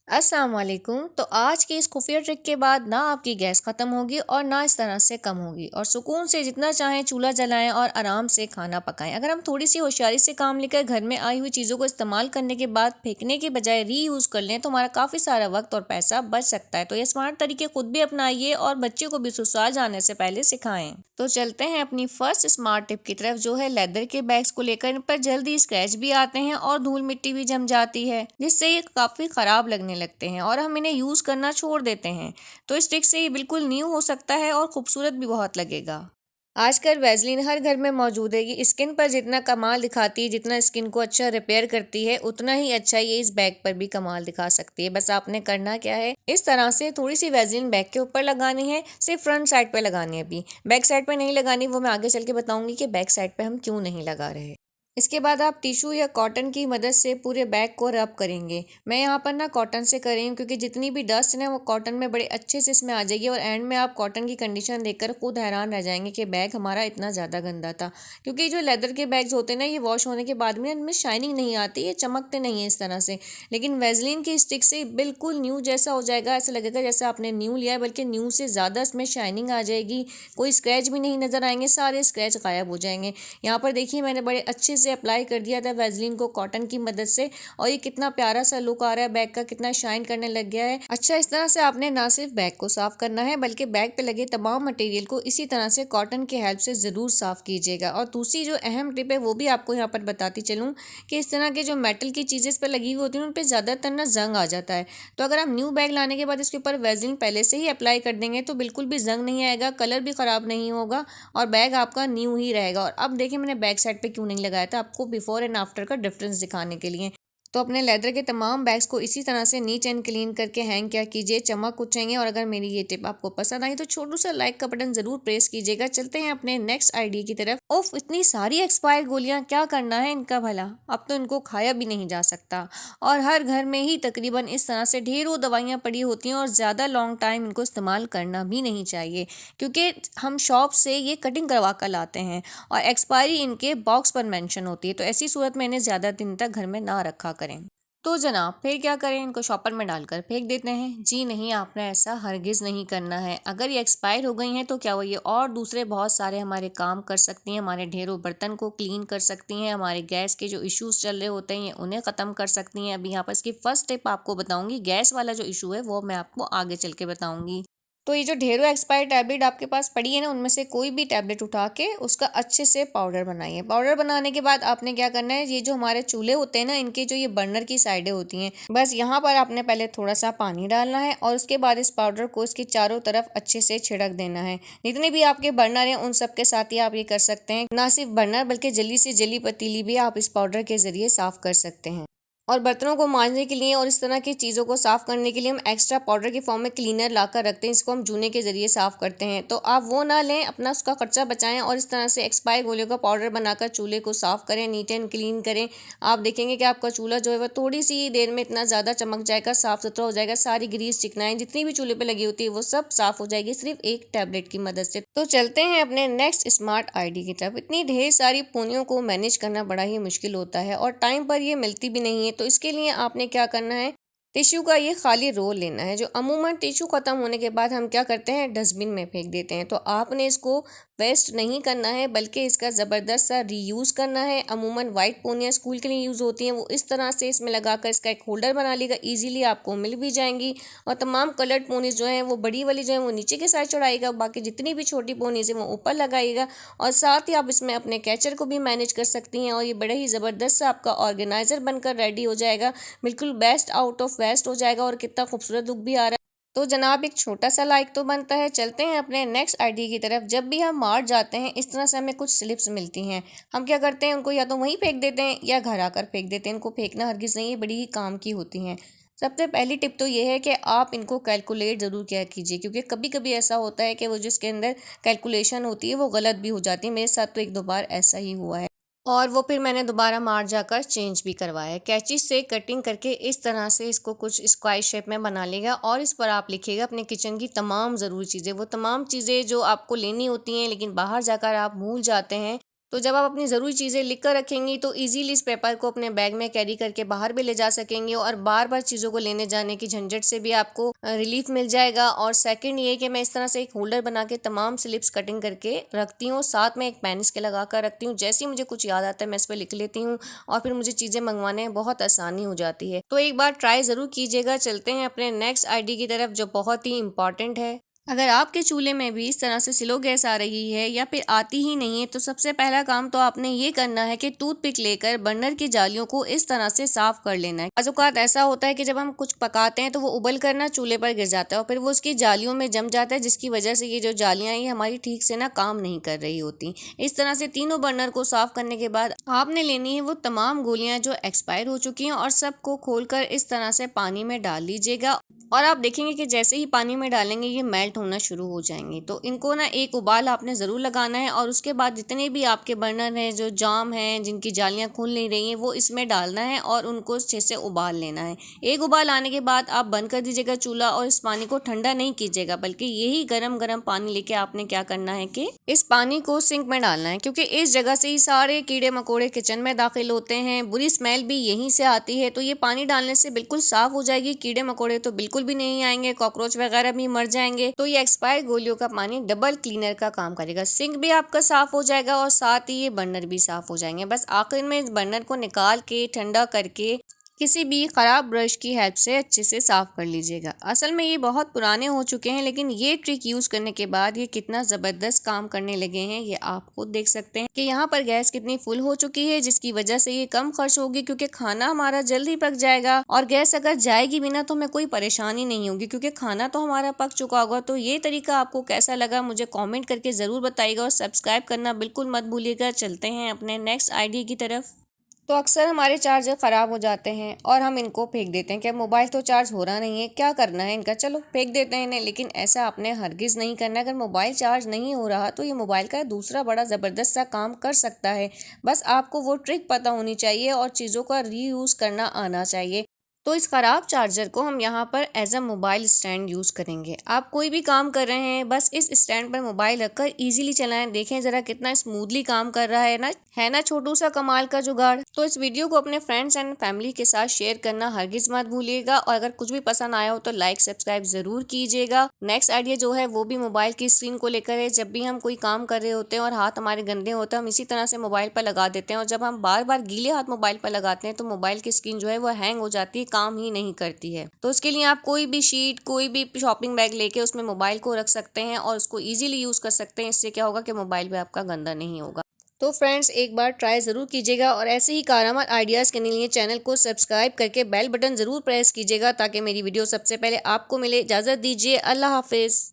अस्सलाम वालेकुम। तो आज की इस खुफिया ट्रिक के बाद ना आपकी गैस ख़त्म होगी और ना इस तरह से कम होगी और सुकून से जितना चाहें चूल्हा जलाएं और आराम से खाना पकाएं। अगर हम थोड़ी सी होशियारी से काम लेकर घर में आई हुई चीज़ों को इस्तेमाल करने के बाद फेंकने के बजाय रीयूज़ कर लें तो हमारा काफ़ी सारा वक्त और पैसा बच सकता है। तो ये स्मार्ट तरीके खुद भी अपनाइए और बच्चे को भी ससुराल जाने से पहले सिखाएं। तो चलते हैं अपनी फर्स्ट स्मार्ट टिप की तरफ, जो है लेदर के बैग्स को लेकर। इन पर जल्दी स्क्रैच भी आते हैं और धूल मिट्टी भी जम जाती है, जिससे ये काफ़ी ख़राब लगने लगते हैं और हम इन्हें यूज़ करना छोड़ देते हैं। तो इस ट्रिक से ये बिल्कुल न्यू हो सकता है और खूबसूरत भी बहुत लगेगा। आजकल वैसलीन हर घर में मौजूद है। ये स्किन पर जितना कमाल दिखाती है, जितना स्किन को अच्छा रिपेयर करती है, उतना ही अच्छा ये इस बैग पर भी कमाल दिखा सकती है। बस आपने करना क्या है, इस तरह से थोड़ी सी वैसलीन बैग के ऊपर लगानी है। सिर्फ फ्रंट साइड पे लगानी है, अभी बैक साइड पे नहीं लगानी। वो मैं आगे चल के बताऊंगी कि बैक साइड पे हम क्यों नहीं लगा रहे। इसके बाद आप टिश्यू या कॉटन की मदद से पूरे बैग को रब करेंगे। मैं यहाँ पर ना कॉटन से कर रही हूँ, क्योंकि जितनी भी डस्ट है वो कॉटन में बड़े अच्छे से इसमें आ जाएगी और एंड में आप कॉटन की कंडीशन देखकर खुद हैरान रह जाएंगे कि बैग हमारा इतना ज़्यादा गंदा था। क्योंकि जो लेदर के बैग्स होते हैं ना, ये वॉश होने के बाद में इनमें शाइनिंग नहीं आती, ये चमकते नहीं है इस तरह से। लेकिन वेजलिन की स्टिक से बिल्कुल न्यू जैसा हो जाएगा, ऐसा लगेगा जैसे आपने न्यू लिया है, बल्कि न्यू से ज़्यादा इसमें शाइनिंग आ जाएगी। कोई स्क्रैच भी नहीं नज़र आएंगे, सारे स्क्रैच गायब हो जाएंगे। यहाँ पर देखिए मैंने बड़े अच्छे से अप्लाई कर दिया था वैसलीन को कॉटन की मदद से, और ये कितना प्यारा सा लुक आ रहा है बैग का, कितना शाइन करने लग गया है। अच्छा, इस तरह से आपने ना सिर्फ बैग को साफ करना है, बल्कि बैग पे लगे तमाम मटेरियल को इसी तरह से कॉटन की हेल्प से ज़रूर साफ कीजिएगा। और दूसरी जो अहम टिप है वो भी आपको यहाँ पर बताती चलूँ कि इस तरह के जो मेटल की चीज़ें इस पर लगी हुई होती हैं उन पर ज़्यादातर ना जंग आ जाता है। तो अगर आप न्यू बैग लाने के बाद इसके ऊपर वैसलीन पहले से ही अप्लाई कर देंगे तो बिल्कुल भी जंग नहीं आएगा, कलर भी ख़राब नहीं होगा और बैग आपका न्यू ही रहेगा। और अब देखिए मैंने बैक साइड पे क्यों नहीं लगाया था, आपको बिफोर एंड आफ्टर का डिफरेंस दिखाने के लिए। तो अपने लेदर के तमाम बैग्स को इसी तरह से नीट एंड क्लीन करके हैंग क्या कीजिए, चमक उठेंगे। और अगर मेरी ये टिप आपको पसंद आई तो छोटू सा लाइक का बटन जरूर प्रेस कीजिएगा। चलते हैं अपने नेक्स्ट आइडिया की तरफ। ओफ, इतनी सारी एक्सपायर गोलियां, क्या करना है इनका भला। अब तो इनको खाया भी नहीं जा सकता और हर घर में ही तकरीबन इस तरह से ढेरों दवाइयां पड़ी होती हैं और ज़्यादा लॉन्ग टाइम इनको इस्तेमाल करना भी नहीं चाहिए, क्योंकि हम शॉप से ये कटिंग करवा कर लाते हैं और एक्सपायरी इनके बॉक्स पर मेंशन होती है। तो ऐसी सूरत में इन्हें ज़्यादा दिन तक घर में ना रखा करें। तो जनाब फिर क्या करें, इनको शॉपर में डालकर फेंक देते हैं? जी नहीं, आपने ऐसा हरगिज़ नहीं करना है। अगर ये एक्सपायर हो गई हैं तो क्या हुआ, ये और दूसरे बहुत सारे हमारे काम कर सकती हैं, हमारे ढेरों बर्तन को क्लीन कर सकती हैं, हमारे गैस के जो इश्यूज चल रहे होते हैं उन्हें ख़त्म कर सकती हैं। अभी यहाँ पर इसकी फर्स्ट टिप आपको बताऊंगी, गैस वाला जो इशू है वो मैं आपको आगे चल के बताऊंगी। तो ये जो ढेरों एक्सपायर्ड टैबलेट आपके पास पड़ी है ना, उनमें से कोई भी टैबलेट उठा के उसका अच्छे से पाउडर बनाइए। पाउडर बनाने के बाद आपने क्या करना है, ये जो हमारे चूल्हे होते हैं ना, इनके जो ये बर्नर की साइडें होती हैं, बस यहाँ पर आपने पहले थोड़ा सा पानी डालना है और उसके बाद इस पाउडर को इसकी चारों तरफ अच्छे से छिड़क देना है। जितने भी आपके बर्नर हैं उन सब के साथ ही आप ये कर सकते हैं। ना सिर्फ बर्नर बल्कि जली से जली पतीली भी आप इस पाउडर के जरिए साफ कर सकते हैं। और बर्तनों को मांजने के लिए और इस तरह की चीज़ों को साफ़ करने के लिए हम एक्स्ट्रा पाउडर की फॉर्म में क्लीनर लाकर रखते हैं, इसको हम जूने के ज़रिए साफ़ करते हैं। तो आप वो ना लें, अपना उसका खर्चा बचाएं और इस तरह से एक्सपायर गोलियों का पाउडर बनाकर चूल्हे को साफ़ करें, नीट एंड क्लीन करें। आप देखेंगे कि आपका चूल्हा जो है वह थोड़ी सी देर में इतना ज़्यादा चमक जाएगा, साफ़ सुथरा हो जाएगा। सारी ग्रीस चिकनाएं जितनी भी चूल्हे पर लगी होती है वो सब साफ़ हो जाएगी सिर्फ एक टैबलेट की मदद से। तो चलते हैं अपने नेक्स्ट स्मार्ट आइडिया की तरफ। इतनी ढेर सारी पूनियों को मैनेज करना बड़ा ही मुश्किल होता है और टाइम पर ये मिलती भी नहीं है। तो इसके लिए आपने क्या करना है, टिश्यू का ये खाली रोल लेना है, जो अमूमन टिश्यू खत्म होने के बाद हम क्या करते हैं, डस्टबिन में फेंक देते हैं। तो आपने इसको वेस्ट नहीं करना है, बल्कि इसका ज़बरदस्त सा रीयूज़ करना है। अमूमन वाइट पोनियाँ स्कूल के लिए यूज़ होती हैं, वो इस तरह से इसमें लगाकर इसका एक होल्डर बना लीजिएगा, ईजिली आपको मिल भी जाएंगी। और तमाम कलर्ड पोनीज जो हैं वो बड़ी वाली जो है वो नीचे के साइड चढ़ाइएगा, बाकी जितनी भी छोटी पोनीज है वो ऊपर लगाइएगा। और साथ ही आप इसमें अपने कैचर को भी मैनेज कर सकती हैं और ये बड़ा ही ज़बरदस्त सा आपका ऑर्गेनाइज़र बनकर रेडी हो जाएगा। बिल्कुल बेस्ट आउट ऑफ वेस्ट हो जाएगा और कितना खूबसूरत लुक भी आ रहा है। तो जनाब एक छोटा सा लाइक तो बनता है। चलते हैं अपने नेक्स्ट आइडिया की तरफ। जब भी हम मार्ट जाते हैं इस तरह से हमें कुछ स्लिप्स मिलती हैं, हम क्या करते हैं, उनको या तो वहीं फेंक देते हैं या घर आकर फेंक देते हैं। इनको फेंकना हरगिज़ नहीं, ये बड़ी ही काम की होती हैं। सबसे पहली टिप तो ये है कि आप इनको कैलकुलेट ज़रूर किया कीजिए, क्योंकि कभी कभी ऐसा होता है कि वो जिसके अंदर कैलकुलेशन होती है वो गलत भी हो जाती है। मेरे साथ तो एक दो बार ऐसा ही हुआ है और वो फिर मैंने दोबारा मार जाकर चेंज भी करवाया है। कैंची से कटिंग करके इस तरह से इसको कुछ स्क्वायर शेप में बना लेगा और इस पर आप लिखिएगा अपने किचन की तमाम ज़रूरी चीज़ें, वो तमाम चीज़ें जो आपको लेनी होती हैं लेकिन बाहर जाकर आप भूल जाते हैं। तो जब आप अपनी ज़रूरी चीज़ें लिख कर रखेंगी तो ईज़िली इस पेपर को अपने बैग में कैरी करके बाहर भी ले जा सकेंगी और बार बार चीज़ों को लेने जाने की झंझट से भी आपको रिलीफ मिल जाएगा। और सेकंड ये कि मैं इस तरह से एक होल्डर बना के तमाम स्लिप्स कटिंग करके रखती हूँ, साथ में एक पेन इसके लगा कर रखती हूँ। जैसे ही मुझे कुछ याद आता है मैं इस पर लिख लेती हूँ और फिर मुझे चीज़ें मंगवाने में बहुत आसानी हो जाती है। तो एक बार ट्राई ज़रूर कीजिएगा। चलते हैं अपने नेक्स्ट आईडी की तरफ जो बहुत ही इंपॉर्टेंट है। अगर आपके चूल्हे में भी इस तरह से स्लो गैस आ रही है या फिर आती ही नहीं है तो सबसे पहला काम तो आपने ये करना है कि टूथपिक लेकर बर्नर की जालियों को इस तरह से साफ कर लेना है। बाज़ ऐसा होता है कि जब हम कुछ पकाते हैं तो वो उबल कर ना चूल्हे पर गिर जाता है और फिर वो उसकी जालियों में जम जाता है, जिसकी वजह से ये जो जालियां ये हमारी ठीक से ना काम नहीं कर रही होती। इस तरह से तीनों बर्नर को साफ करने के बाद आपने लेनी है वो तमाम गोलियां जो एक्सपायर हो चुकी हैं और सबको खोलकर इस तरह से पानी में डाल लीजिएगा और आप देखेंगे कि जैसे ही पानी में डालेंगे ये मेल्ट होना शुरू हो जाएंगी। तो इनको ना एक उबाल आपने ज़रूर लगाना है और उसके बाद जितने भी आपके बर्नर हैं जो जाम हैं, जिनकी जालियां खुल नहीं रही हैं, वो इसमें डालना है और उनको अच्छे से उबाल लेना है। एक उबाल आने के बाद आप बंद कर दीजिएगा चूल्हा और इस पानी को ठंडा नहीं कीजिएगा, बल्कि यही गरम गरम पानी लेके आपने क्या करना है कि इस पानी को सिंक में डालना है, क्योंकि इस जगह से ही सारे कीड़े मकोड़े किचन में दाखिल होते हैं। बुरी स्मेल भी यहीं से आती है। तो ये पानी डालने से बिल्कुल साफ हो जाएगी, कीड़े मकोड़े तो बिल्कुल भी नहीं आएंगे, कॉकरोच वगैरह भी मर जाएंगे। तो ये एक्सपायर गोलियों का पानी डबल क्लीनर का काम करेगा। सिंक भी आपका साफ हो जाएगा और साथ ही ये बर्नर भी साफ हो जाएंगे। बस आखिर में इस बर्नर को निकाल के ठंडा करके किसी भी खराब ब्रश की हेल्प से अच्छे से साफ कर लीजिएगा। असल में ये बहुत पुराने हो चुके हैं, लेकिन ये ट्रिक यूज करने के बाद ये कितना जबरदस्त काम करने लगे हैं ये आप खुद देख सकते हैं कि यहाँ पर गैस कितनी फुल हो चुकी है, जिसकी वजह से ये कम खर्च होगी क्योंकि खाना हमारा जल्द ही पक जाएगा। और गैस अगर जाएगी भी ना तो हमें कोई परेशानी नहीं होगी क्योंकि खाना तो हमारा पक चुका होगा। तो ये तरीका आपको कैसा लगा मुझे कॉमेंट करके जरूर बताइएगा और सब्सक्राइब करना बिल्कुल मत भूलिएगा। चलते हैं अपने नेक्स्ट आइडिया की तरफ। तो अक्सर हमारे चार्जर ख़राब हो जाते हैं और हम इनको फेंक देते हैं कि मोबाइल तो चार्ज हो रहा नहीं है, क्या करना है इनका, चलो फेंक देते हैं इन्हें। लेकिन ऐसा आपने हरगिज़ नहीं करना। अगर मोबाइल चार्ज नहीं हो रहा तो ये मोबाइल का दूसरा बड़ा ज़बरदस्त सा काम कर सकता है। बस आपको वो ट्रिक पता होनी चाहिए और चीज़ों का रीयूज़ करना आना चाहिए। तो इस ख़राब चार्जर को हम यहाँ पर as a mobile stand use करेंगे। आप कोई भी काम कर रहे हैं बस इस स्टैंड पर मोबाइल रखकर इजीली चलाएं। देखें ज़रा कितना स्मूथली काम कर रहा है ना छोटू सा कमाल का जुगाड़। तो इस वीडियो को अपने फ्रेंड्स एंड फैमिली के साथ शेयर करना हरगिज़ मत भूलिएगा और अगर कुछ भी पसंद आया हो तो लाइक सब्सक्राइब ज़रूर कीजिएगा। नेक्स्ट आइडिया जो है वो भी मोबाइल की स्क्रीन को लेकर है। जब भी हम कोई काम कर रहे होते हैं और हाथ हमारे गंदे होते हैं, हम इसी तरह से मोबाइल पर लगा देते हैं और जब हम बार बार गीले हाथ मोबाइल पर लगाते हैं तो मोबाइल की स्क्रीन जो है वो हैंग हो जाती है, काम ही नहीं करती है। तो उसके लिए आप कोई भी शीट, कोई भी शॉपिंग बैग लेके उसमें मोबाइल को रख सकते हैं और उसको इजीली यूज़ कर सकते हैं। इससे क्या होगा कि मोबाइल भी आपका गंदा नहीं होगा। तो फ्रेंड्स एक बार ट्राई ज़रूर कीजिएगा और ऐसे ही कारगर आइडियाज़ के लिए चैनल को सब्सक्राइब करके बेल बटन ज़रूर प्रेस कीजिएगा ताकि मेरी वीडियो सबसे पहले आपको मिले। इजाज़त दीजिए, अल्लाह हाफिज़।